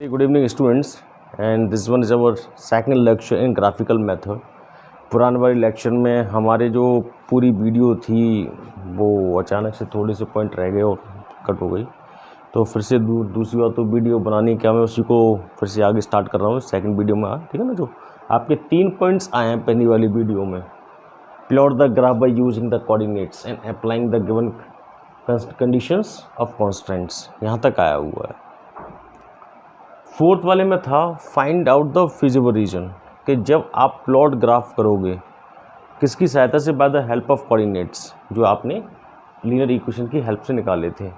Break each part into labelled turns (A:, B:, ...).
A: Good evening students, and this one is our second lecture in graphical method। पुराने वाली lecture में हमारे जो पूरी वीडियो थी वो अचानक से थोड़े से पॉइंट रह गए और कट हो गई, तो फिर से दूसरी बार तो वीडियो बनाने क्या मैं उसी को फिर से आगे स्टार्ट कर रहा हूँ सेकंड वीडियो में। ठीक है ना, जो आपके 3 पॉइंट्स आए हैं पहली वाली वीडियो में, plot the graph by using the coordinates and applying the given conditions of constants, यहाँ तक आया हुआ है। फोर्थ वाले में था find out the feasible region, कि जब आप प्लॉट ग्राफ करोगे किसकी सहायता से, by the help of coordinates, जो आपने लीनियर इक्वेशन की हेल्प से निकाले थे।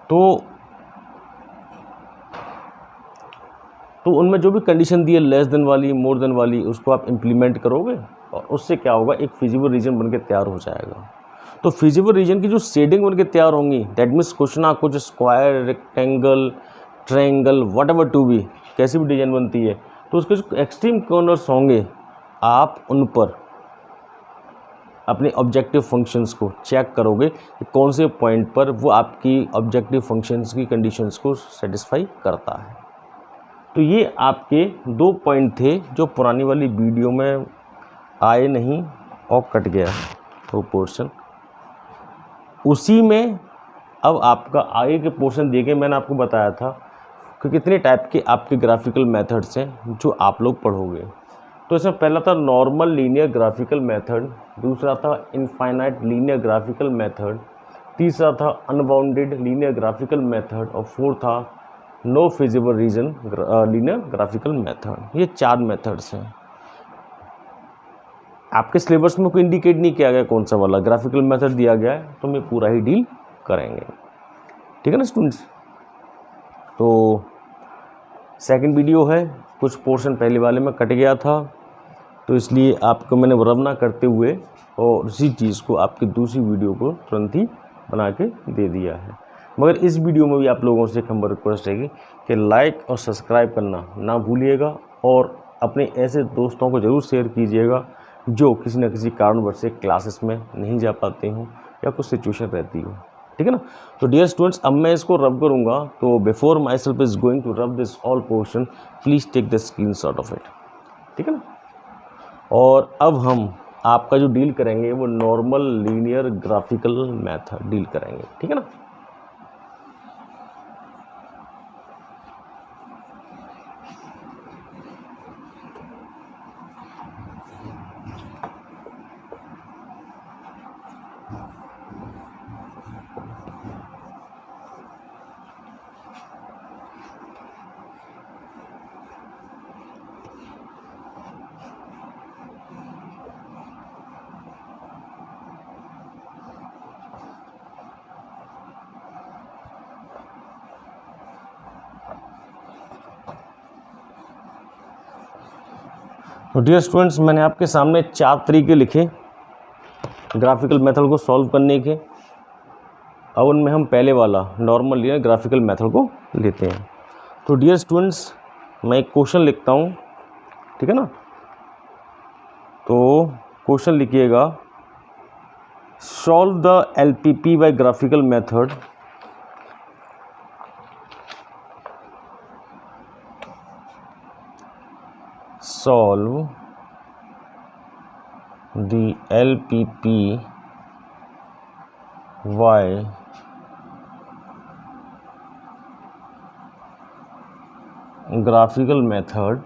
A: तो उनमें जो भी कंडीशन दी है लेस देन वाली, मोर देन वाली, उसको आप इम्प्लीमेंट करोगे और उससे क्या होगा, एक फिजिबल रीजन बनके तैयार हो जाएगा। तो फिजिबल रीजन की जो शेडिंग बनके तैयार होंगी, दैट मीन्स क्वेश्चन आपको जो square, rectangle, triangle, whatever to be, कैसी भी डिजाइन बनती है, तो उसके जो एक्सट्रीम कॉर्नर्स होंगे आप उन पर अपने ऑब्जेक्टिव फंक्शंस को चेक करोगे कि कौन से पॉइंट पर वो आपकी ऑब्जेक्टिव फंक्शंस की कंडीशंस को सेटिस्फाई करता है। तो ये आपके 2 पॉइंट थे जो पुरानी वाली वीडियो में आए नहीं और कट गया वो पोर्शन। उसी में अब आपका आगे के पोर्शन दिए गए, मैंने आपको बताया था कि कितने टाइप के आपके ग्राफिकल मेथड्स हैं जो आप लोग पढ़ोगे। तो इसमें पहला था नॉर्मल लीनियर ग्राफिकल मेथड, दूसरा था इनफाइनाइट लीनियर ग्राफिकल मेथड, तीसरा था अनबाउंडेड लीनियर ग्राफिकल मेथड और फोर्थ था no feasible region linear graphical method. ये 4 मेथड्स हैं। आपके सिलेबस में कोई इंडिकेट नहीं किया गया कौन सा वाला ग्राफिकल मेथड दिया गया है, तो मैं पूरा ही डील करेंगे। ठीक है ना स्टूडेंट्स। तो सेकंड वीडियो है, कुछ पोर्शन पहले वाले में कट गया था, तो इसलिए आपको मैंने रवना करते हुए और उसी चीज़ को आपकी दूसरी वीडियो को तुरंत ही बना के दे दिया है। मगर इस वीडियो में भी आप लोगों से एक हमारी रिक्वेस्ट रहेगी कि लाइक और सब्सक्राइब करना ना भूलिएगा और अपने ऐसे दोस्तों को ज़रूर शेयर कीजिएगा जो किसी न किसी कारणवश से क्लासेस में नहीं जा पाते हों या कुछ सिचुएशन रहती हो। ठीक है ना। तो डियर स्टूडेंट्स, अब मैं इसको रब करूँगा, तो before my self is going to rub this all portion, please take the screenshot of it. ठीक है ना। और अब हम आपका जो डील करेंगे वो normal linear graphical method deal करेंगे। ठीक है ना। तो डियर स्टूडेंट्स, मैंने आपके सामने 4 तरीके लिखे ग्राफिकल मेथड को सॉल्व करने के। अब उनमें हम पहले वाला नॉर्मल लीनियर ग्राफिकल मेथड को लेते हैं। तो डियर स्टूडेंट्स, मैं एक क्वेश्चन लिखता हूँ। ठीक है ना। तो क्वेश्चन लिखिएगा, solve the LPP by graphical method solve the LPP by graphical method,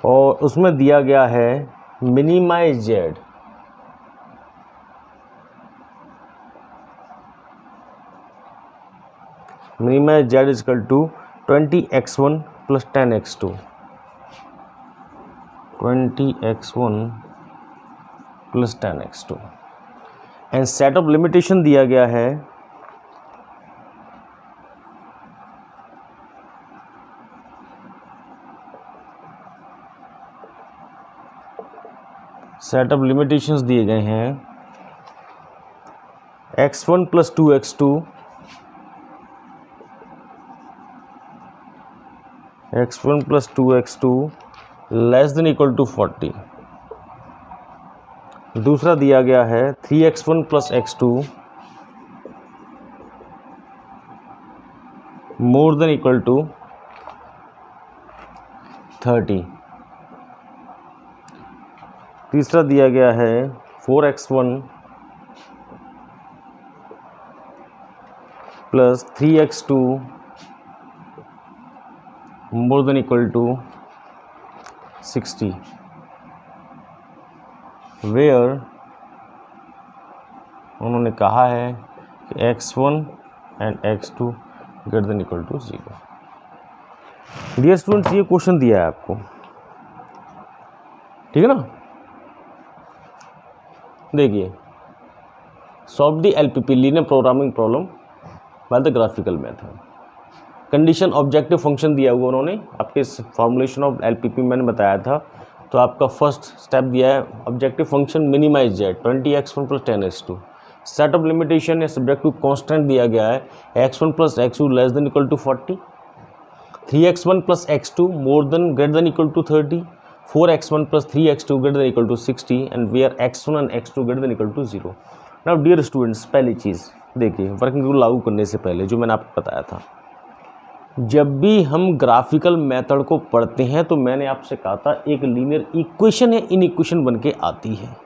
A: और उसमें दिया गया है minimize Z. Minimize Z is equal to 20x1 plus 10x2, 20x1 plus 10x2, and set of limitation दिया गया है सेट ऑफ लिमिटेशंस दिए गए हैं x1 plus 2x2, x1 plus 2x2 less than equal to 40। दूसरा दिया गया है 3x1 plus x2 more than equal to 30। तीसरा दिया गया है 4x1 plus 3x2 more than equal to 60, where उन्होंने कहा है कि x1 and x2 greater than equal to 0। Dear students, ये क्वेश्चन दिया है आपको, ठीक है ना। देखिए, solve the LPP linear programming problem by the graphical method. Condition objective function दिया हुआ उन्होंने, आपके फॉर्मुलेशन ऑफ एलपीपी मैंने बताया था। तो आपका फर्स्ट स्टेप दिया है objective function minimize Z 20x1 plus 10x2। Set of limitation या सब्जेक्ट टू कॉन्स्टेंट दिया गया है x1 plus x2 less than equal to 40, 3x1 plus x2 more than greater than equal to 30, 4x1 plus 3x2 greater than equal to 60 and where x1 and x2 greater than equal to 0। Now dear students, पहली चीज़ देखिए, working rule लागू करने से पहले जो मैंने आपको बताया था, जब भी हम ग्राफिकल मेथड को पढ़ते हैं तो मैंने आपसे कहा था एक लीनियर इक्वेशन या इनइक्वेशन बन के आती है।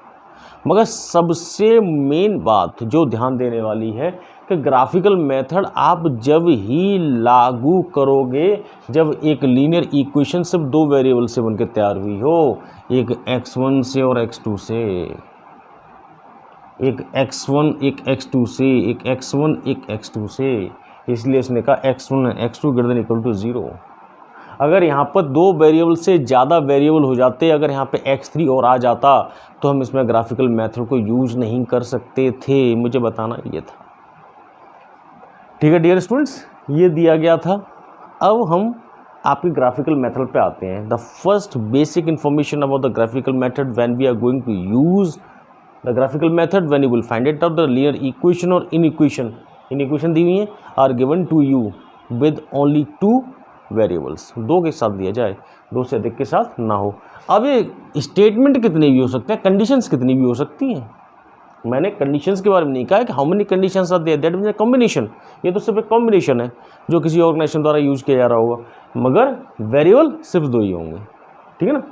A: मगर सबसे मेन बात जो ध्यान देने वाली है कि ग्राफिकल मेथड आप जब ही लागू करोगे जब एक लीनियर इक्वेशन सिर्फ दो वेरिएबल से बनकर तैयार हुई हो, एक x1 से और x2 से, एक x1 एक x2 से, एक x1 एक x2 से, इसलिए इसने कहा x1 x2 greater than equal to 0। अगर यहाँ पर दो वेरिएबल से ज़्यादा वेरिएबल हो जाते, अगर यहाँ पे x3 और आ जाता तो हम इसमें ग्राफिकल मेथड को यूज नहीं कर सकते थे। मुझे बताना ये था, ठीक है डियर स्टूडेंट्स, ये दिया गया था। अब हम आपकी ग्राफिकल मेथड पे आते हैं। The first basic information about the graphical method when we are going to use the graphical method, when you will find it out the linear equation और इनइक्वेशन दी हुई है are given to you with only 2 variables, 2 के साथ दिया जाए, 2 से अधिक के साथ ना हो। अब ये स्टेटमेंट कितने भी हो सकते हैं, कंडीशंस कितनी भी हो सकती हैं। मैंने कंडीशंस के बारे में नहीं कहा कि how many conditions are there, that means combination, ये तो सिर्फ एक कॉम्बिनेशन है जो किसी ऑर्गेनाइजेशन द्वारा यूज किया जा रहा होगा, मगर वेरिएबल सिर्फ 2 ही होंगे, ठीक है ना।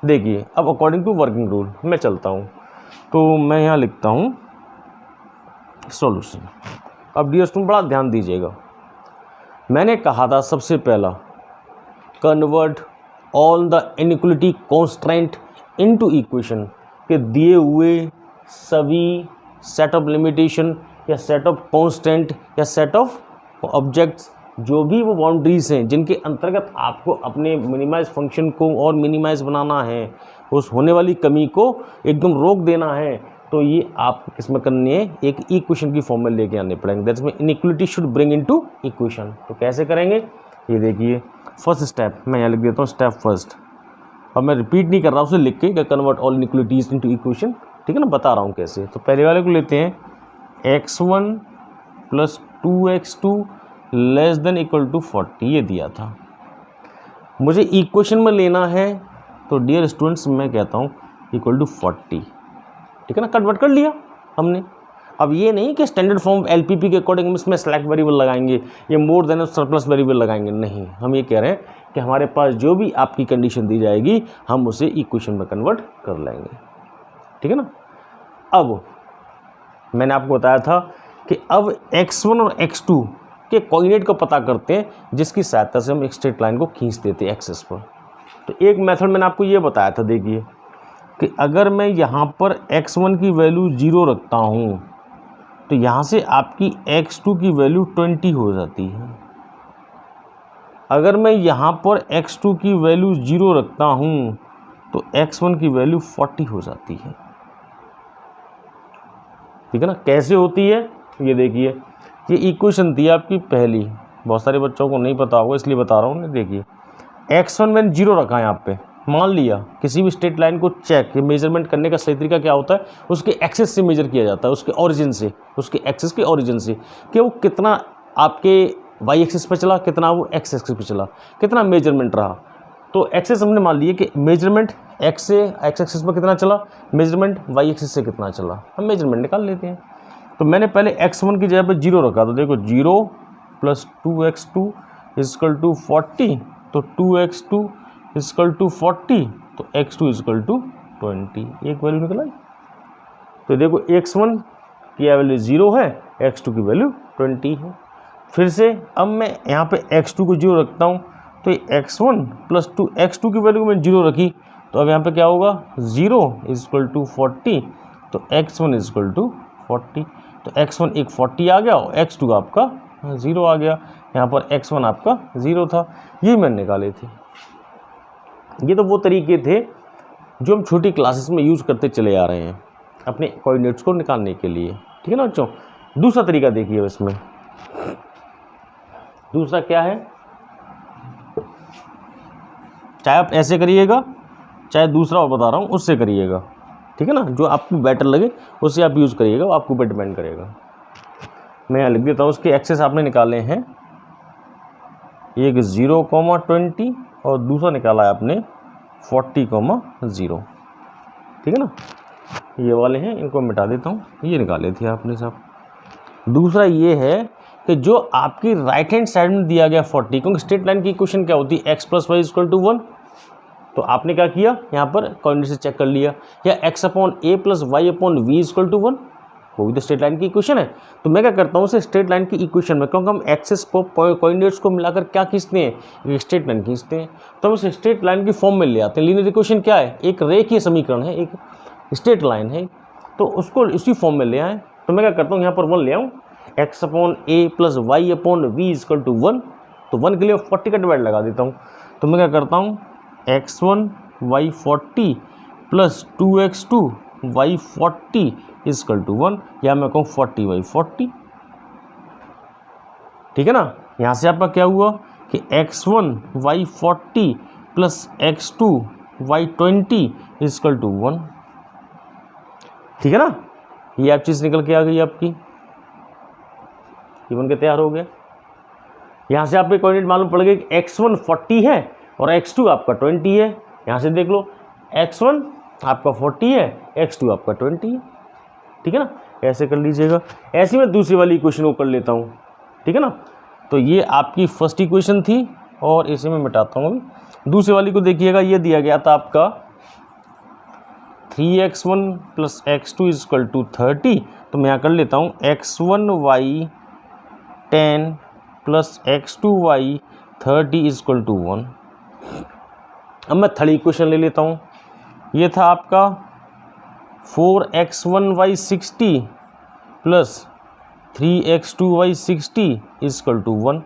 A: देखिए, अब अकॉर्डिंग टू वर्किंग रूल मैं चलता हूँ, तो मैं यहाँ लिखता हूँ सॉल्यूशन। अब डियर स्टूडेंट बड़ा ध्यान दीजिएगा, मैंने कहा था सबसे पहला convert all the inequality constraint into equation, के दिए हुए सभी सेट ऑफ लिमिटेशन या सेट ऑफ कॉन्स्टेंट या सेट ऑफ ऑब्जेक्ट्स, जो भी वो बाउंड्रीज हैं जिनके अंतर्गत आपको अपने मिनिमाइज फंक्शन को और मिनिमाइज बनाना है, उस होने वाली कमी को एकदम रोक देना है, तो ये आप इसमें करनी है, एक इक्वेशन की फॉर्म में लेके आने पड़ेंगे। That's mean inequality should bring into equation. तो कैसे करेंगे, ये देखिए, फर्स्ट स्टेप मैं यहाँ लिख देता हूँ, स्टेप फर्स्ट। अब मैं रिपीट नहीं कर रहा हूँ, उसे लिख के convert all inequalities into equation, ठीक है ना, बता रहा हूँ कैसे। तो पहले वाले को लेते हैं x1 plus 2x2 less than equal to 40, ये दिया था, मुझे इक्वेशन में लेना है। तो डियर स्टूडेंट्स मैं कहता हूँ इक्वल टू 40, ठीक है ना, कन्वर्ट कर लिया हमने। अब ये नहीं कि स्टैंडर्ड फॉर्म एलपीपी के अकॉर्डिंग इसमें सेलेक्ट वेरिएबल लगाएंगे, ये मोर देन और सरप्लस वेरिएबल लगाएंगे, नहीं, हम ये कह रहे हैं कि हमारे पास जो भी आपकी कंडीशन दी जाएगी हम उसे इक्वेशन में कन्वर्ट कर लेंगे, ठीक है ना। अब मैंने आपको बताया था कि अब x1 और x2 के कोऑर्डिनेट को पता करते हैं, जिसकी सहायता से हम एक स्ट्रेट लाइन को खींच देते हैं एक्सिस पर। तो एक मेथड मैंने आपको ये बताया था, देखिए कि अगर मैं यहाँ पर x1 की वैल्यू 0 रखता हूँ तो यहाँ से आपकी x2 की वैल्यू 20 हो जाती है। अगर मैं यहाँ पर x2 की वैल्यू 0 रखता हूँ तो x1 की वैल्यू 40 हो जाती है, ठीक है ना। कैसे होती है ये देखिए, ये इक्वेशन थी आपकी पहली, बहुत सारे बच्चों को नहीं पता होगा इसलिए बता रहा हूँ। देखिए x1 मैंने 0 रखा है यहाँ पे, मान लिया किसी भी स्ट्रेट लाइन को चेक मेजरमेंट करने का सही तरीका क्या होता है, उसके एक्सिस से मेजर किया जाता है, उसके ओरिजिन से, उसके एक्सिस के ओरिजिन से, कि वो कितना आपके वाई एक्सिस पे चला, कितना वो एक्स एक्सिस पे चला, कितना मेजरमेंट रहा। तो एक्सिस हमने मान लिया कि मेजरमेंट एक्स से एक्स एक्सिस पर कितना चला, मेजरमेंट वाई एक्सिस से कितना चला, हम मेजरमेंट निकाल लेते हैं। तो मैंने पहले x1 की जगह पे 0 रखा, तो देखो 0 प्लस 2x2 इक्वल टू 40, तो 2x2 इजकल टू 40, तो x2 इजकल टू 20, एक वैल्यू निकला। तो देखो x1 की वैल्यू 0 है, x2 की वैल्यू 20 है। फिर से अब मैं यहाँ पे x2 को 0 रखता हूँ, तो x1 प्लस 2 x2 की वैल्यू मैंने 0 रखी, तो अब यहाँ पे क्या होगा 0 इजकल टू 40, तो x1 इजकल टू 40, तो x1 एक 40 आ गया और x2 आपका 0 आ गया। यहाँ पर x1 आपका 0 था, ये मैंने निकाले थे। ये तो वो तरीके थे जो हम छोटी क्लासेस में यूज़ करते चले आ रहे हैं अपने कोऑर्डिनेट्स को निकालने के लिए, ठीक है ना बच्चों। दूसरा तरीका देखिए इसमें, दूसरा क्या है, चाहे आप ऐसे करिएगा चाहे दूसरा और बता रहा हूँ उससे करिएगा, ठीक है ना, जो आपको बेटर लगे उससे आप यूज़ करिएगा, वो आपके ऊपर डिपेंड करेगा। मैं यहाँ लिख देता हूँ, उसके एक्सेस आपने निकाले हैं, एक 0,20 और दूसरा निकाला है आपने 40,0, ठीक है ना। ये वाले हैं, इनको मिटा देता हूँ, ये निकाले थे आपने साहब। दूसरा ये है कि जो आपकी राइट हैंड साइड में दिया गया 40, क्योंकि स्ट्रेट लाइन की इक्वेशन क्या होती है, x plus Y equal to 1, तो आपने क्या किया यहाँ पर कोऑर्डिनेट से चेक कर लिया, या x upon A plus Y upon B equal to 1, वो भी तो स्ट्रेट लाइन की इक्वेशन है। तो मैं क्या करता हूँ उसे स्ट्रेट लाइन की इक्वेशन में, क्योंकि हम एक्सेस को कोऑर्डिनेट्स को मिलाकर क्या खींचते हैं, एक स्ट्रेट लाइन खींचते हैं, तो हम उसे स्ट्रेट लाइन की फॉर्म में ले आते हैं। लीनियर इक्वेशन क्या है, एक रेखीय समीकरण है, एक स्ट्रेट लाइन है, तो उसको इसी फॉर्म में ले आए। तो मैं क्या करता हूँ यहाँ पर 1 ले आऊँ, x upon A plus Y upon B equal to 1, तो 1 के लिए 40 का डिवाइड लगा देता हूँ। तो मैं क्या करता हूँ x1 y 40 plus 2x2 y 40 equal to 1, या मैं कहूँ 40 y 40, ठीक है ना। यहाँ से आपका क्या हुआ कि x1 y 40 plus x2 y 20 equal to 1, ठीक है ना। ये आप चीज़ निकल के आ गई आपकी, ये बन के तैयार हो गया। यहाँ से आपके कोऑर्डिनेट मालूम पड़ गए कि x1 40 है और x2 आपका 20 है। यहाँ से देख लो x1 आपका 40 है, x2 आपका 20 है, ठीक है ना। ऐसे कर लीजिएगा। ऐसे मैं दूसरी वाली इक्वेशन को कर लेता हूँ, ठीक है ना। तो ये आपकी फर्स्ट इक्वेशन थी और इसे मैं मिटाता हूँ अभी। दूसरी वाली को देखिएगा, ये दिया गया था आपका 3x1 plus x2 equal to 30, तो मैं यहाँ कर लेता हूँ x1y 10 plus x2y 30 equal to 1। अब मैं थर्ड इक्वेशन ले लेता हूँ, ये था आपका 4x1y 60 plus 3x2y 60 equal to 1।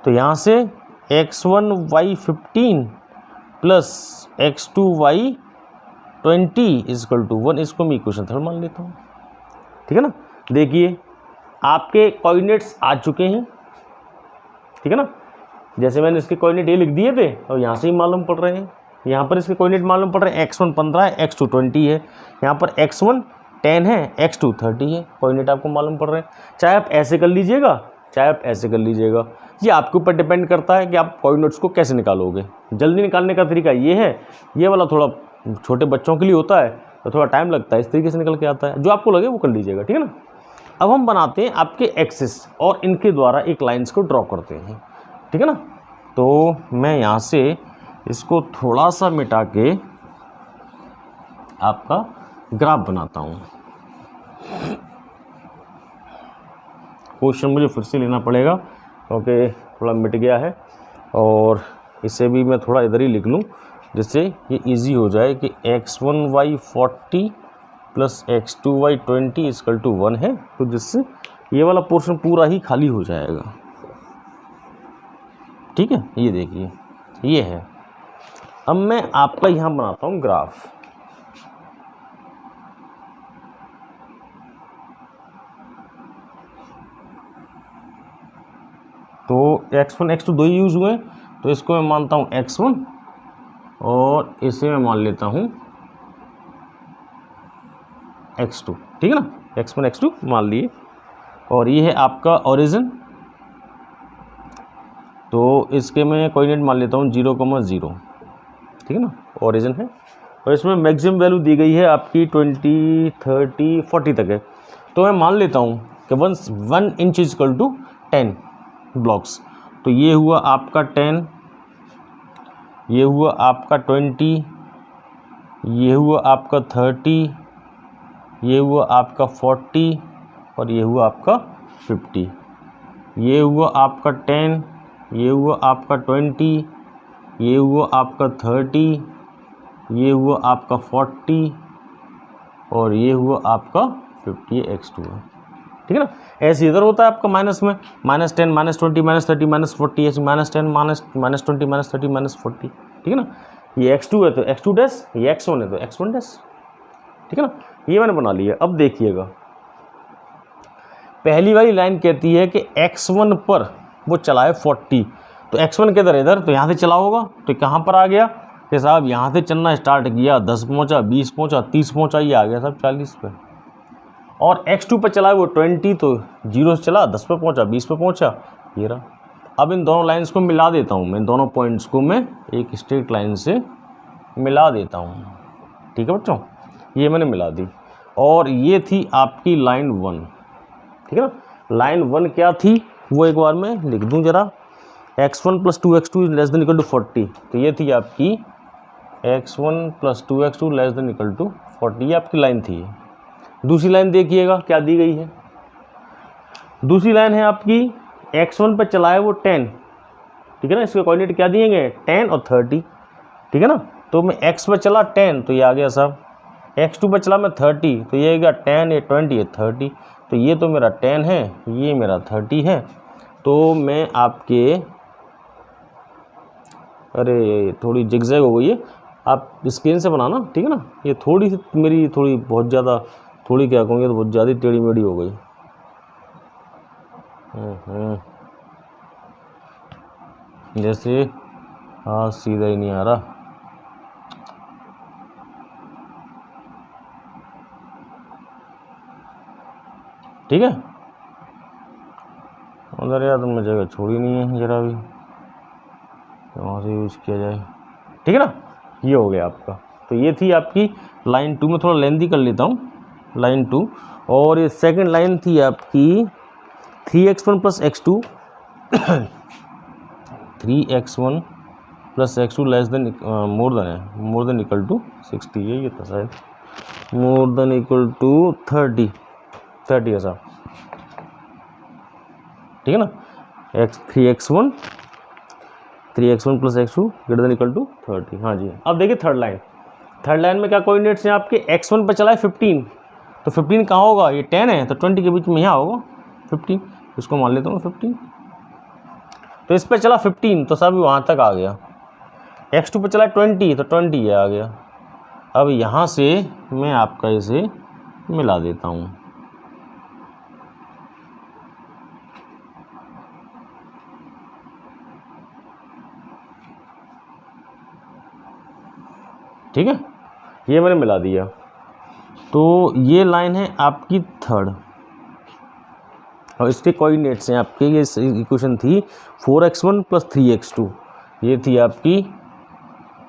A: तो यहाँ से x1y 15 plus x2y 20 equal to 1, इसको मैं इक्वेशन थर्ड मान लेता हूँ, ठीक है ना। देखिए आपके कोऑर्डिनेट्स आ चुके हैं, ठीक है ना। जैसे मैंने इसके कोऑर्डिनेट ये लिख दिए थे और यहाँ से ही मालूम पड़ रहे हैं, यहाँ पर इसके कोऑर्डिनेट मालूम पड़ रहे हैं, x1 15 है, x2 20 है, यहाँ पर x1 10 है, x2 30 है, कोऑर्डिनेट आपको मालूम पड़ रहे हैं। चाहे आप ऐसे कर लीजिएगा चाहे आप ऐसे कर लीजिएगा, ये आपके ऊपर डिपेंड करता है कि आप कोऑर्डिनेट्स को कैसे निकालोगे। जल्दी निकालने का तरीका ये है, ये वाला थोड़ा छोटे बच्चों के लिए होता है तो थोड़ा टाइम लगता है, इस तरीके से निकल के आता है। जो आपको लगे वो कर लीजिएगा, ठीक है ना। अब हम बनाते हैं आपके एक्सिस और इनके द्वारा एक लाइन्स को ड्रॉ करते हैं, ठीक है ना। तो मैं यहाँ से इसको थोड़ा सा मिटा के आपका ग्राफ बनाता हूँ। क्वेश्चन मुझे फिर से लेना पड़ेगा क्योंकि थोड़ा मिट गया है, और इसे भी मैं थोड़ा इधर ही लिख लूँ जिससे ये इजी हो जाए कि x1y 40 plus x2y 20 equal to 1 है, तो जिससे ये वाला पोर्शन पूरा ही खाली हो जाएगा, ठीक है। ये देखिए ये है। अब मैं आपका यहाँ बनाता हूँ ग्राफ। तो x1 x2 दो ही यूज़ हुए, तो इसको मैं मानता हूँ x1 और इसे मैं मान लेता हूँ x2, ठीक है ना। x1 x2 मान लिए, और ये है आपका ओरिजिन, तो इसके मैं कोऑर्डिनेट मान लेता हूँ 0,0, ठीक है ना, ओरिजिन है। और इसमें मैक्सिमम वैल्यू दी गई है आपकी 20, 30, 40 तक है। तो मैं मान लेता हूँ कि 1 इंच इक्वल टू 10 ब्लॉक्स, तो ये हुआ आपका 10, ये हुआ आपका 20, ये हुआ आपका 30, ये हुआ आपका 40 और ये हुआ आपका 50। ये हुआ आपका 10, ये हुआ आपका 20, ये हुआ आपका 30, ये हुआ आपका 40 और ये हुआ आपका 50। ये x2 है, ठीक है ना। ऐसे इधर होता है आपका माइनस में, -10, -20, -30, -40, ऐसे -10, -20, -30, -40, ठीक है ना। ये x2 है तो x2 डैश, ये x1 है तो x1 डैश, ठीक है ना। ये मैंने बना लिया। अब देखिएगा, पहली वाली लाइन कहती है कि x1 पर वो चला है 40, तो x1 किधर, इधर, तो यहाँ से चला होगा, तो कहाँ पर आ गया कि साहब यहाँ से चलना स्टार्ट किया, 10 पहुँचा, 20 पहुँचा, 30 पहुँचा, ये आ गया साहब 40 पे। और x2 पर चला है वो 20, तो 0 से चला, 10 पे पहुँचा, 20 पे पहुँचा, ये रहा। अब इन दोनों लाइन्स को मिला देता हूँ मैं, इन दोनों पॉइंट्स को मैं एक स्ट्रेट लाइन से मिला देता हूँ, ठीक है बच्चों। ये मैंने मिला दी और ये थी आपकी लाइन 1, ठीक है ना। लाइन 1 क्या थी वो एक बार मैं लिख दूं जरा, x1 + 2x2 ≤ 40, तो ये थी आपकी x1 + 2x2 ≤ 40, ये आपकी लाइन थी। दूसरी लाइन देखिएगा क्या दी गई है। दूसरी लाइन है आपकी x1 पर चला है वो 10, ठीक है ना। इसके कोऑर्डिनेट क्या दिए गए, 10 और 30, ठीक है ना। तो मैं x पर चला 10 तो ये आ गया साहब, x2 पर चला मैं 30 तो ये आ गया 10, ये 20, ये 30, तो ये तो मेरा 10 है, ये मेरा 30 है। तो मैं आपके, अरे थोड़ी जिगजैग हो गई है, आप स्क्रीन से बनाना, ठीक है ना। ये थोड़ी सी मेरी बहुत ज़्यादा, थोड़ी क्या कहूँगी, तो बहुत ज़्यादा टेढ़ी मेढ़ी हो गई। जैसे हाँ सीधा ही नहीं आ रहा, ठीक है। उधर यार तुमने जगह छोड़ी नहीं है जरा भी, वहाँ से यूज़ किया जाए, ठीक है ना। ये हो गया आपका। तो ये थी आपकी लाइन 2 में, थोड़ा लेंदी कर लेता हूँ लाइन 2। और ये सेकंड लाइन थी आपकी 3x1 + x2 3x1 + x2 more than equal to 60, ये था शायद, मोर देन इक्वल टू 30 है साहब, ठीक है ना। 3x1 + x2 > 30, हाँ जी। अब देखिए थर्ड लाइन में क्या कोऑर्डिनेट्स हैं आपके, x1 पर चला है 15, तो 15 कहाँ होगा, ये 10 है तो 20 के बीच में यहाँ होगा 15, इसको मान लेता हूँ 15। तो इस पर चला 15 तो सब वहाँ तक आ गया। x2 पर चला 20 तो 20 ये आ गया। अब यहाँ से मैं आपका इसे मिला देता हूँ, ठीक है। ये मैंने मिला दिया। तो ये लाइन है आपकी थर्ड और इसके कोऑर्डिनेट्स हैं आपके, ये इक्वेशन थी 4x1 + 3x2, ये थी आपकी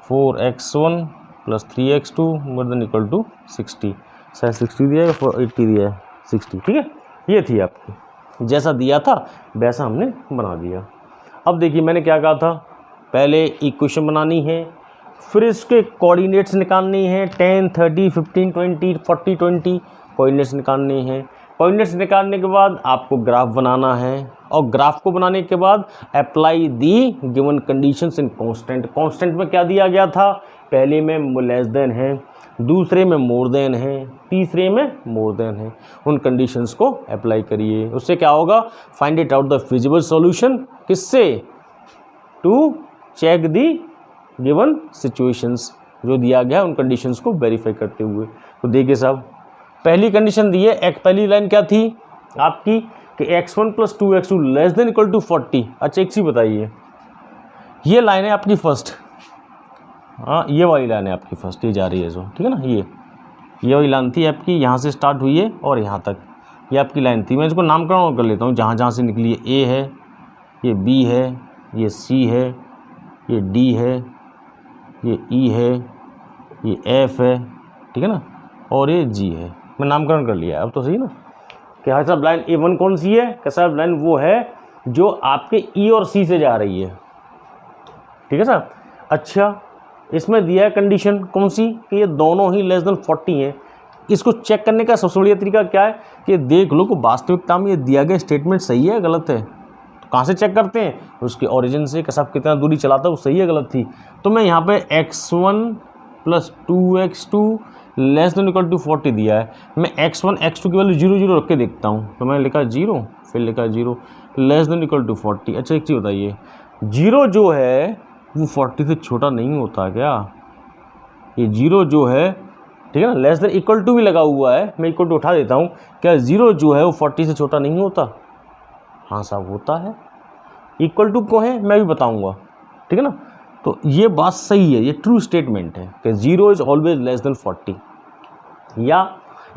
A: 4x1 + 3x2 > 60, शायद 60 दिया है, 80 दिया है, 60, ठीक है। ये थी आपकी, जैसा दिया था वैसा हमने बना दिया। अब देखिए मैंने क्या कहा था, पहले इक्वेशन बनानी है, फिर इसके कोऑर्डिनेट्स निकालनी है, 10, 30, 15, 20, 40, 20 कोऑर्डिनेट्स निकालनी है। कोऑर्डिनेट्स निकालने के बाद आपको ग्राफ बनाना है और ग्राफ को बनाने के बाद apply the given conditions in constant. Constant में क्या दिया गया था, पहले में लेस देन है, दूसरे में मोर देन है, तीसरे में मोर देन है। उन कंडीशंस को अप्लाई करिए, उससे क्या होगा, find it out the feasible solution, किससे, to check the given situations, जो दिया गया है उन कंडीशंस को वेरीफाई करते हुए। तो देखिए साहब, पहली कंडीशन दी है, पहली लाइन क्या थी आपकी कि x1 + 2x2 ≤ 40। अच्छा एक चीज़ बताइए, ये लाइन है आपकी फर्स्ट, हाँ ये वाली लाइन है आपकी फर्स्ट, ये जा रही है जो, ठीक है ना। ये वाली लाइन थी आपकी, यहाँ से स्टार्ट हुई है और यहाँ तक ये आपकी लाइन थी। मैं इसको नामकरण कर लेता हूँ, जहाँ जहाँ से निकली है, ए है, ये बी है, ये सी है, ये डी है, ये ई है, ये एफ है, ठीक है ना, और ये जी है। मैं नामकरण कर लिया, अब तो सही ना। क्या है साहब, लाइन A1 कौन सी है, क्या साहब लाइन वो है जो आपके ई और सी से जा रही है, ठीक है साहब। अच्छा, इसमें दिया है कंडीशन कौन सी कि ये दोनों ही लेस देन 40 हैं। इसको चेक करने का सबसे बढ़िया तरीका क्या है कि देख लो कि वास्तविकता में ये दिया गया स्टेटमेंट सही है गलत है। तो कहाँ से चेक करते हैं? उसके ओरिजिन से, सब कितना दूरी चलाता है वो सही है गलत थी। तो मैं यहाँ पे x1 + 2x2 less than equal to 40 दिया है, मैं x1 x2 की वैल्यू 0 0 रख के देखता हूँ। तो मैंने लिखा 0, फिर लिखा 0 लेस देन इक्वल टू 40। अच्छा एक चीज़ बताइए, 0 जो है वो 40 से छोटा नहीं होता क्या? ये 0 जो है, ठीक है ना, लेस देन इक्वल टू भी लगा हुआ है, मैं इक्वल टू उठा देता हूँ, क्या 0 जो है वो 40 से छोटा नहीं होता? हाँ साहब होता है। इक्वल टू को है मैं भी बताऊँगा, ठीक है ना। तो ये बात सही है, ये ट्रू स्टेटमेंट है कि 0 इज़ ऑलवेज लेस देन 40। या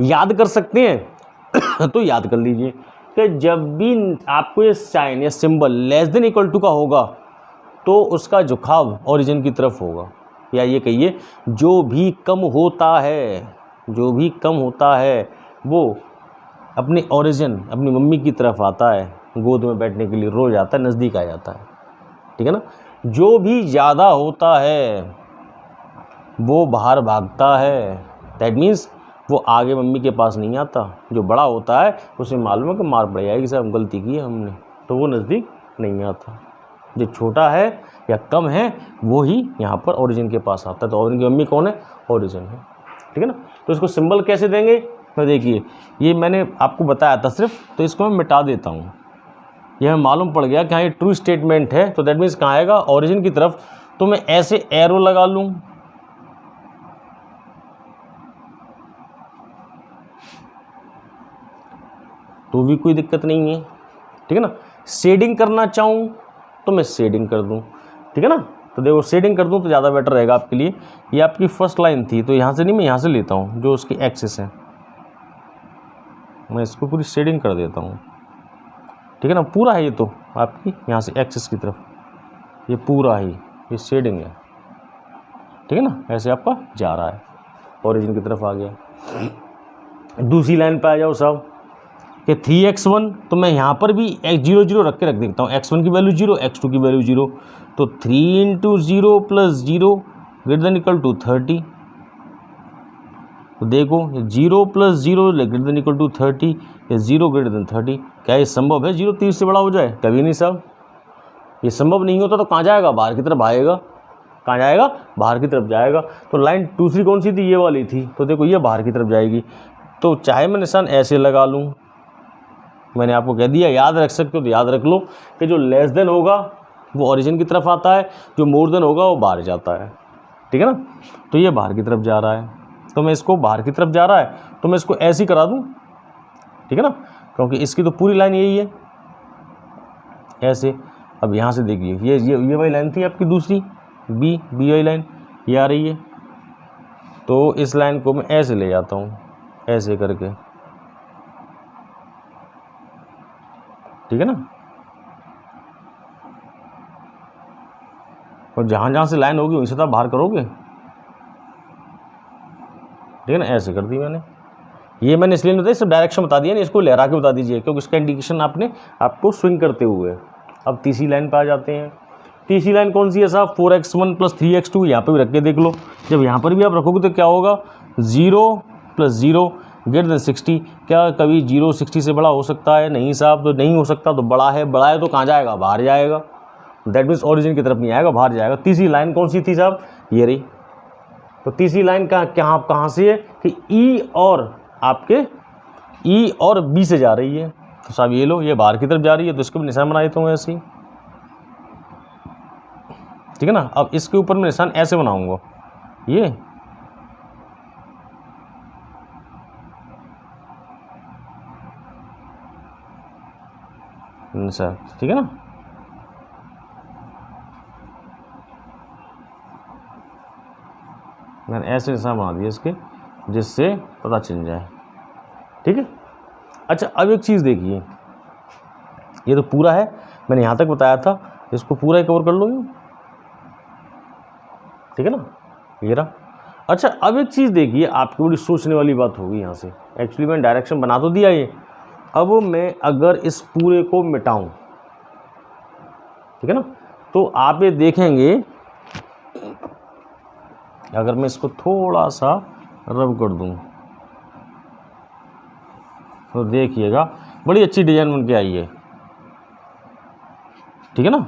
A: याद कर सकते हैं तो याद कर लीजिए कि जब भी आपको ये साइन या symbol less than equal to का होगा तो उसका झुकाव ओरिजिन की तरफ होगा। या ये कहिए जो भी कम होता है, जो भी कम होता है वो अपने ओरिजिन, अपनी मम्मी की तरफ आता है, गोद में बैठने के लिए रोज आता है, नज़दीक आ जाता है, ठीक है ना। जो भी ज़्यादा होता है वो बाहर भागता है, दैट मीन्स वो आगे मम्मी के पास नहीं आता। जो बड़ा होता है उसे मालूम है कि मार पड़ जाएगी, साहब गलती की है हमने, तो वो नज़दीक नहीं आता। जो छोटा है या कम है वो ही यहाँ पर ओरिजिन के पास आता है। तो ओरिजिन की मम्मी कौन है? ओरिजिन है, ठीक है ना। तो इसको सिंबल कैसे देंगे? तो देखिए ये मैंने आपको बताया था सिर्फ, तो इसको मैं मिटा देता हूँ। यह मालूम पड़ गया कि हाँ ये ट्रू स्टेटमेंट है, तो दैट मीन्स कहाँ आएगा? ओरिजिन की तरफ। तो मैं ऐसे एरो लगा लूँ, तो भी कोई दिक्कत नहीं है, ठीक है ना। शेडिंग करना चाहूँ तो मैं शेडिंग कर दूँ, ठीक है ना। तो देखो शेडिंग कर दूँ तो ज़्यादा बेटर रहेगा आपके लिए। ये आपकी फर्स्ट लाइन थी, तो यहाँ से नहीं, मैं यहाँ से लेता हूँ जो उसकी एक्सिस है, मैं इसको पूरी शेडिंग कर देता हूँ, ठीक है ना। पूरा है ये तो आपकी यहाँ से एक्सिस की तरफ, ये पूरा ही ये शेडिंग है, ठीक है ना। ऐसे आपका जा रहा है, ओरिजिन की तरफ आ गया। दूसरी लाइन पे आ जाओ साहब कि 3x1, तो मैं यहाँ पर भी 0 0 रख के रख देता हूँ। x1 की वैल्यू 0, x2 की वैल्यू 0, तो 3 × 0 + 0 ग्रेटर देन इक्वल टू 30। तो देखो 0 + 0 ग्रेटर देन इक्वल टू 30, या 0 ग्रेटर देन 30। क्या ये संभव है 0 30 से बड़ा हो जाए? कभी नहीं साहब, ये संभव नहीं होता। तो कहाँ जाएगा? बाहर की तरफ आएगा। कहाँ जाएगा? बाहर की तरफ जाएगा। तो लाइन दूसरी कौन सी थी? ये वाली थी। तो देखो ये बाहर की तरफ जाएगी। तो चाहे मैं निशान ऐसे लगा लूँ, मैंने आपको कह दिया, याद रख सकते हो तो याद रख लो कि जो लेस देन होगा वो ओरिजिन की तरफ आता है, जो मोर देन होगा वो बाहर जाता है, ठीक है ना। तो ये बाहर की तरफ जा रहा है, तो मैं इसको बाहर की तरफ जा रहा है तो मैं इसको ऐसे ही करा दूँ, ठीक है ना, क्योंकि इसकी तो पूरी लाइन यही है ऐसे। अब यहाँ से देखिए ये वाली लाइन थी आपकी दूसरी बी वाली लाइन, ये आ रही है। तो इस लाइन को मैं ऐसे ले जाता हूँ, ऐसे करके, ठीक है ना। और जहाँ जहाँ से लाइन होगी वहीं से तो आप बाहर करोगे, ठीक है ना। ऐसे कर दी मैंने, ये मैंने इसलिए नहीं बताया, सब डायरेक्शन बता दिया, नहीं इसको लहरा के बता दीजिए क्योंकि इसका इंडिकेशन आपने आपको स्विंग करते हुए। अब तीसरी लाइन पर आ जाते हैं। तीसरी लाइन कौन सी है साहब? 4x1 + 3x2। यहाँ पे भी रख के देख लो, जब यहाँ पर भी आप रखोगे तो क्या होगा? 0 + 0 ग्रेटर देन 60। क्या कभी 0 60 से बड़ा हो सकता है? नहीं साहब, तो नहीं हो सकता। तो बड़ा है तो कहाँ जाएगा? बाहर जाएगा। दैट मीन्स ओरिजिन की तरफ नहीं आएगा, बाहर जाएगा। तीसरी लाइन कौन सी थी साहब? ये रही। तो तीसरी लाइन कहाँ से है कि ई और आपके ई और बी से जा रही है। तो साहब ये लो, ये बाहर की तरफ जा रही है, तो इसको भी निशान बना देता हूँ ऐसे ही, ठीक है ना। अब इसके ऊपर मैं निशान ऐसे बनाऊंगा, ये निशान, ठीक है ना। मैंने ऐसे निशान बना दिया इसके, जिससे पता चल जाए, ठीक है। अच्छा अब एक चीज़ देखिए, ये तो पूरा है, मैंने यहाँ तक बताया था, इसको पूरा कवर कर लो, ठीक है ना, ये रहा। अच्छा अब एक चीज़ देखिए, आपकी बड़ी सोचने वाली बात होगी यहाँ से। एक्चुअली मैंने डायरेक्शन बना तो दिया ये, अब मैं अगर इस पूरे को मिटाऊं, ठीक है ना, तो आप ये देखेंगे अगर मैं इसको थोड़ा सा रब कर दूं तो देखिएगा बड़ी अच्छी डिजाइन बन के आई है, ठीक है ना।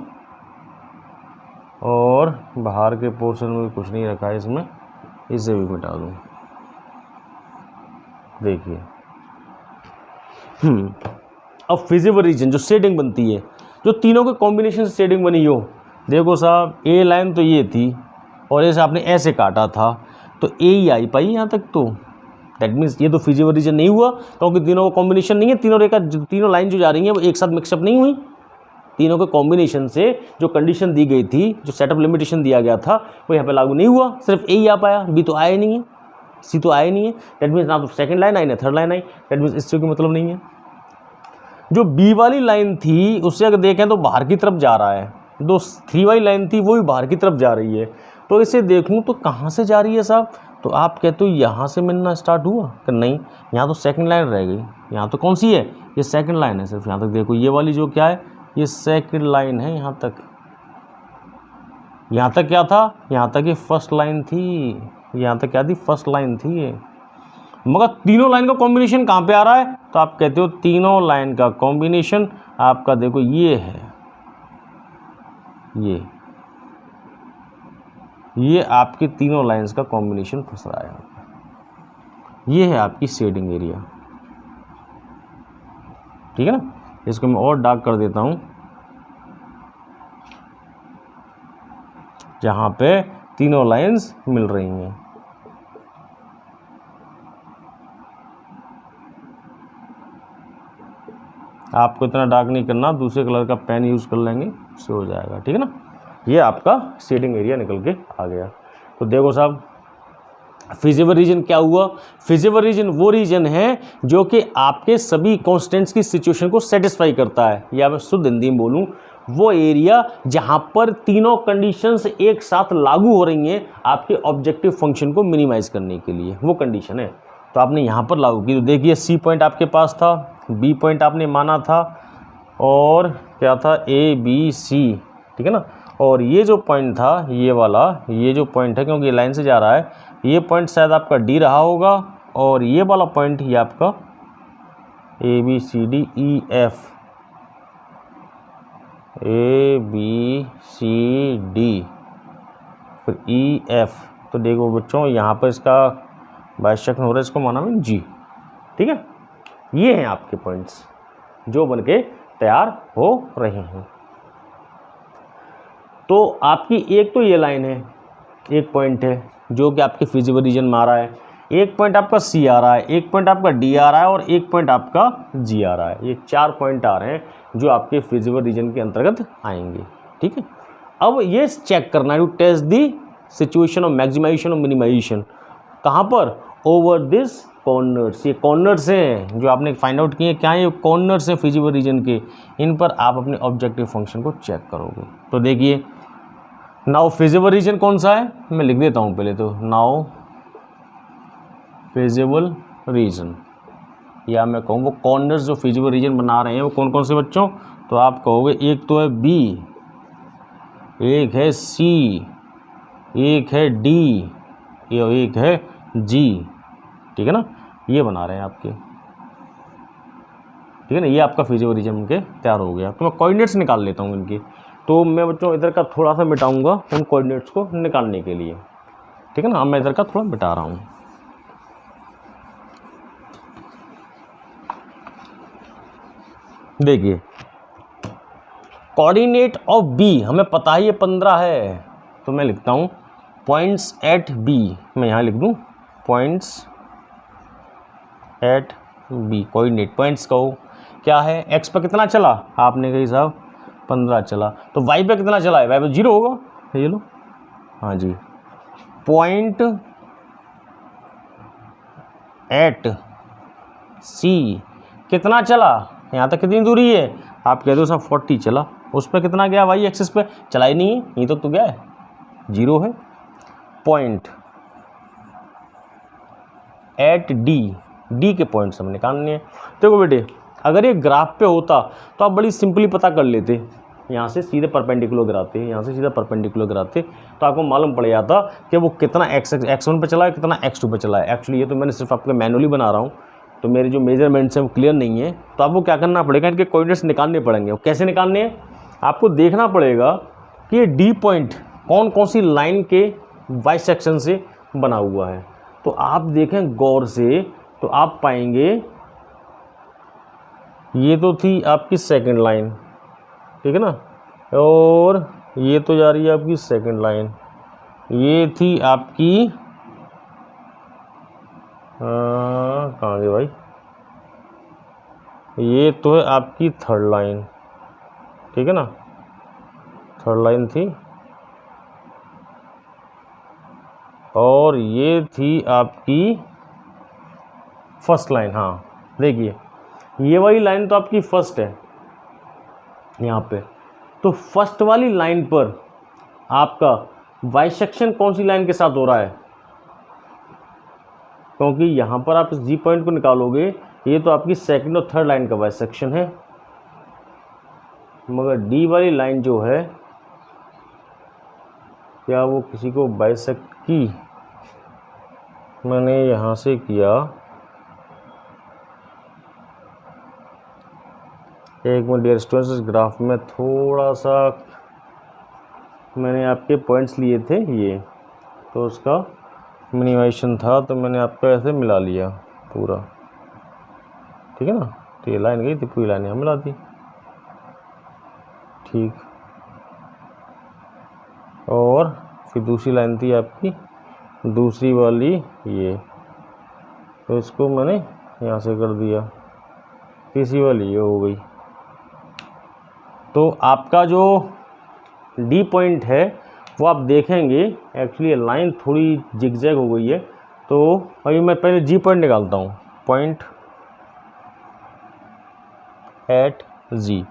A: और बाहर के पोर्शन में भी कुछ नहीं रखा है इसमें, इसे भी मिटा दूं, देखिए। अब फिजिबल रीजन जो शेडिंग बनती है, जो तीनों के कॉम्बिनेशन से शेडिंग बनी हो, देखो साहब ए लाइन तो ये थी और ऐसे आपने ऐसे काटा था तो ए ही आई पाई यहाँ तक, तो दैट मीन्स ये तो फिजिबल रीजन नहीं हुआ क्योंकि तीनों का कॉम्बिनेशन नहीं है, तीनों रेखा तीनों लाइन जो जा रही हैं वो एक साथ मिक्सअप नहीं हुई, तीनों के कॉम्बिनेशन से जो कंडीशन दी गई थी, जो सेटअप लिमिटेशन दिया गया था वो यहाँ पे लागू नहीं हुआ, सिर्फ ए ही आ पाया, बी तो आया नहीं है, सी तो आया नहीं है, दैट मीन्स ना तो सेकंड लाइन आई ना third line I, that means इससे कोई मतलब नहीं है। जो बी वाली लाइन थी उससे अगर देखें तो बाहर की तरफ जा रहा है, जो 3 वाली लाइन थी वो भी बाहर की तरफ जा रही है, तो इसे देखूं तो कहाँ से जा रही है साहब, तो आप कहते हो यहाँ से मिलना स्टार्ट हुआ कि नहीं, यहाँ तो सेकंड लाइन रह गई, यहाँ तो कौन सी है, ये सेकंड लाइन है, सिर्फ यहाँ तक देखो, ये वाली जो क्या है ये सेकंड लाइन है, यहाँ तक क्या था, यहाँ तक ये फर्स्ट लाइन थी, यहाँ तक क्या थी, फर्स्ट लाइन थी ये, मगर तीनों लाइन का कॉम्बिनेशन कहाँ पे आ रहा है, तो आप कहते हो तीनों लाइन का कॉम्बिनेशन आपका देखो ये है, ये आपकी तीनों लाइंस का कॉम्बिनेशन फंस रहा है, ये है आपकी शेडिंग एरिया, ठीक है ना। इसको मैं और डार्क कर देता हूँ, जहाँ पे तीनों लाइंस मिल रही हैं, आपको इतना डार्क नहीं करना, दूसरे कलर का पेन यूज़ कर लेंगे, उससे हो जाएगा, ठीक है ना। ये आपका शेडिंग एरिया निकल के आ गया। तो देखो साहब फिजिबल रीजन क्या हुआ, फिजिबल रीजन वो रीजन है जो कि आपके सभी कॉन्स्टेंट्स की सिचुएशन को सेटिस्फाई करता है, या मैं शुद्ध हिंदी में बोलूँ वो एरिया जहाँ पर तीनों कंडीशंस एक साथ लागू हो रही हैं आपके ऑब्जेक्टिव फंक्शन को मिनिमाइज़ करने के लिए, वो कंडीशन है। तो आपने यहाँ पर लागू की, तो देखिए सी पॉइंट आपके पास था, बी पॉइंट आपने माना था, और क्या था ए बी सी, ठीक है ना। और ये जो पॉइंट था ये वाला, ये जो पॉइंट है क्योंकि ये लाइन से जा रहा है, ये पॉइंट शायद आपका डी रहा होगा, और ये वाला पॉइंट ये आपका A B C D E F, A B C D फिर ई एफ। तो देखो बच्चों यहाँ पर इसका बाइसेक्शन हो रहा है, इसको माना मैंने जी, ठीक है। ये हैं आपके पॉइंट्स जो बनके तैयार हो रहे हैं। तो आपकी एक तो ये लाइन है, एक पॉइंट है जो कि आपके फिजिबल रीजन में आ रहा है, एक पॉइंट आपका सी आ रहा है, एक पॉइंट आपका डी आ रहा है, और एक पॉइंट आपका जी आ रहा है। ये 4 पॉइंट आ रहे हैं जो आपके फिजिबल रीजन के अंतर्गत आएंगे, ठीक है। अब ये चेक करना है to test the situation of maximization और मिनिमाइजेशन, कहाँ पर, ओवर दिस कॉर्नर्स। ये कॉर्नर्स हैं जो आपने फाइंड आउट किए, क्या ये कॉर्नर्स हैं फिजिबल रीजन के, इन पर आप अपने ऑब्जेक्टिव फंक्शन को चेक करोगे। तो देखिए नाउ फिजिबल रीजन कौन सा है, मैं लिख देता हूँ पहले तो, नाउ फिजिबल रीजन, या मैं कहूँ वो कॉर्नर्स जो फिजिबल रीजन बना रहे हैं वो कौन कौन से बच्चों, तो आप कहोगे एक तो है बी, एक है सी, एक है डी, एक है जी, ठीक है ना। ये बना रहे हैं आपके, ठीक है ना। ये आपका फिजिबल रीजन के तैयार हो गया। तो मैं कोऑर्डिनेट्स निकाल लेता हूँ इनके, तो मैं बच्चों इधर का थोड़ा सा मिटाऊंगा उन कोऑर्डिनेट्स को निकालने के लिए, ठीक है ना। अब मैं इधर का थोड़ा मिटा रहा हूँ। देखिए कोऑर्डिनेट ऑफ बी हमें पता ही है 15 है, तो मैं लिखता हूँ पॉइंट्स एट बी, मैं यहाँ लिख दूँ points at B. Coordinate points कहो क्या है, एक्स पर कितना चला, आपने कही साहब 15 चला, तो वाई पे कितना चला है, वाई पे 0 होगा, ये लो, हाँ जी। पॉइंट एट सी कितना चला, यहाँ तक कितनी दूरी है, आप कहते हो साहब 40 चला, उस पर कितना गया, वाई एक्सिस पे चला ही नहीं है, ये तो गया है 0 है। पॉइंट एट डी, डी के पॉइंट्स हम निकालने हैं। देखो बेटे अगर ये ग्राफ पे होता तो आप बड़ी सिंपली पता कर लेते यहाँ से सीधे परपेंडिकुलर गिराते, यहाँ से सीधा परपेंडिकुलर गिराते, तो आपको मालूम पड़ जाता कि वो कितना x1 पे चला है, कितना x2 पे चला है। एक्चुअली ये तो मैंने सिर्फ आपको मैनुअली बना रहा हूँ, तो मेरे जो मेजरमेंट्स हैं वो क्लियर नहीं है। तो आपको क्या करना पड़ेगा, इनके कोऑर्डिनेट्स निकालने पड़ेंगे। कैसे निकालने हैं, आपको देखना पड़ेगा कि ये डी पॉइंट कौन कौन सी लाइन के वाई सेक्शन से बना हुआ है। तो आप देखें गौर से तो आप पाएंगे ये तो थी आपकी सेकंड लाइन, ठीक है ना, और ये तो जा रही है आपकी सेकंड लाइन, ये थी आपकी कहाँ गई भाई, ये तो है आपकी थर्ड लाइन, ठीक है ना, थर्ड लाइन थी, और ये थी आपकी फर्स्ट लाइन। हाँ देखिए ये वाली लाइन तो आपकी फर्स्ट है यहाँ पे, तो फर्स्ट वाली लाइन पर आपका बाइसेक्शन कौन सी लाइन के साथ हो रहा है, क्योंकि यहाँ पर आप इस जी पॉइंट को निकालोगे, ये तो आपकी सेकंड और थर्ड लाइन का बाइसेक्शन है, मगर डी वाली लाइन जो है क्या वो किसी को बाइसेक्ट की, मैंने यहाँ से किया, एक मिनट डियर स्टूडेंट्स, इस ग्राफ में थोड़ा सा मैंने आपके पॉइंट्स लिए थे ये, तो उसका मिनिमाइजेशन था, तो मैंने आपको ऐसे मिला लिया पूरा, ठीक है ना। तो ये लाइन गई थी, पूरी लाइन यहाँ मिला दी, ठीक, और फिर दूसरी लाइन थी आपकी दूसरी वाली ये, तो इसको मैंने यहाँ से कर दिया, तीसरी वाली ये हो गई। तो आपका जो डी पॉइंट है वो आप देखेंगे एक्चुअली लाइन थोड़ी जिगजैग हो गई है, तो अभी मैं पहले जी पॉइंट निकालता हूँ, पॉइंट एट जी।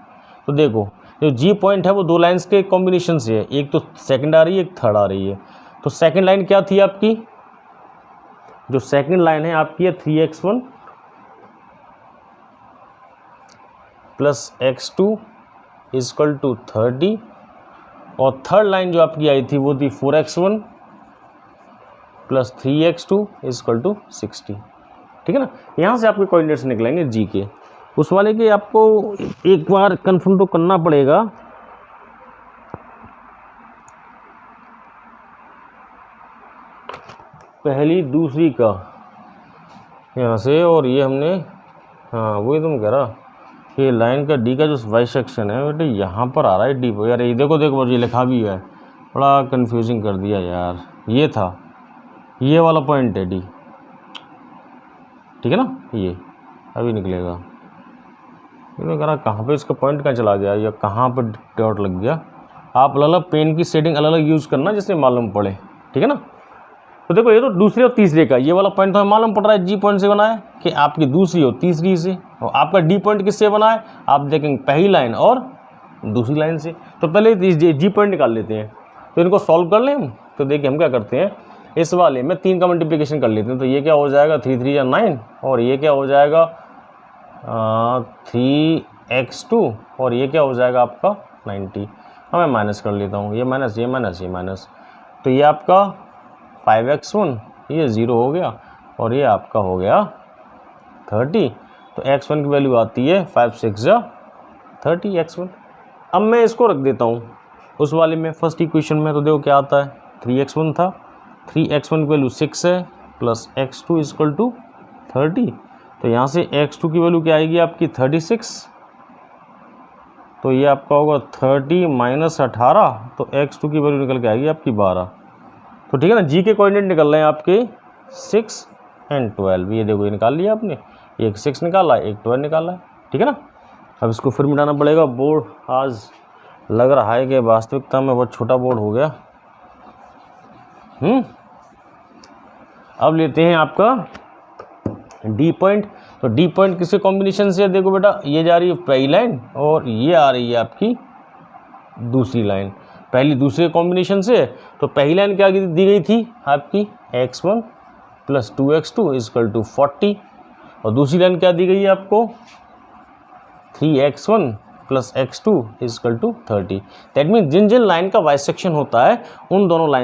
A: तो देखो जो जी पॉइंट है वो दो लाइंस के कॉम्बिनेशन से है, एक तो सेकंड आ रही है, एक थर्ड आ रही है। तो सेकंड लाइन क्या थी आपकी, जो सेकंड लाइन है आपकी है 3x1 plus x2 equal to 30, और थर्ड लाइन जो आपकी आई थी वो थी 4x1 plus 3x2 equal to 60, ठीक है ना। यहाँ से आपके कोऑर्डिनेट्स निकलेंगे जी के, उस वाले के आपको एक बार कंफर्म तो करना पड़ेगा, पहली दूसरी का यहाँ से, और ये हमने, हाँ वही तुम कह रहा कि लाइन का डी का जो वाई सेक्शन है बेटे यहाँ पर आ रहा है डी पर, यार ये देखो देखो ये लिखा भी है, बड़ा कंफ्यूजिंग कर दिया यार, ये था ये वाला पॉइंट है डी, ठीक है ना, ये अभी निकलेगा, ये कह रहा कहाँ पे इसका पॉइंट कहाँ चला गया या कहाँ पर डॉट लग गया। आप अलग अलग पेन की शेडिंग अलग अलग यूज़ करना जिससे मालूम पड़े, ठीक है ना। तो देखो ये तो दूसरे और तीसरे का, ये वाला पॉइंट तो हमें मालूम पड़ रहा है जी पॉइंट से बना है कि आपकी दूसरी और तीसरी से, और आपका डी पॉइंट किससे बना है आप देखेंगे पहली लाइन और दूसरी लाइन से। तो पहले जी पॉइंट निकाल लेते हैं, तो इनको सॉल्व कर लें हम। तो देखिए हम क्या करते हैं, इस वाले में 3 का मल्टीप्लिकेशन कर लेते हैं, तो ये क्या हो जाएगा 3 3 या 9, और ये क्या हो जाएगा 3x2, और ये क्या हो जाएगा आपका 90। मैं माइनस कर लेता हूँ, ये माइनस ये माइनस ये माइनस, तो ये आपका 5x1 ये 0 हो गया, और ये आपका हो गया 30। तो x1 की वैल्यू आती है 5 6 30 x1। अब मैं इसको रख देता हूँ उस वाले में फर्स्ट इक्वेशन में, तो देखो क्या आता है 3x1 था, 3x1 की वैल्यू 6 है प्लस x2 इक्वल टू 30। तो यहाँ से x2 की वैल्यू क्या आएगी आपकी 36, तो ये आपका होगा 30 माइनस 18, तो x2 की वैल्यू निकल के आएगी आपकी 12। तो ठीक है ना, जी के कोऑर्डिनेट निकल रहे हैं आपके 6 और 12, ये देखो ये निकाल लिया आपने, एक 6 निकाला एक 12 निकाला है, ठीक है ना। अब इसको फिर मिटाना पड़ेगा, बोर्ड आज लग रहा है कि वास्तविकता में बहुत छोटा बोर्ड हो गया। अब लेते हैं आपका डी पॉइंट। तो डी पॉइंट किसके कॉम्बिनेशन से है, देखो बेटा ये जा रही है पहली लाइन और ये आ रही है आपकी दूसरी लाइन, पहली दूसरे कॉम्बिनेशन से। तो पहली लाइन क्या दी गई थी आपकी x1 plus 2x2 equal to 40, और दूसरी लाइन क्या दी गई है आपको 3x1 plus x2 is equal to 30। That means जिन जिन लाइन का बाइसेक्शन होता है उन दोनों लाइन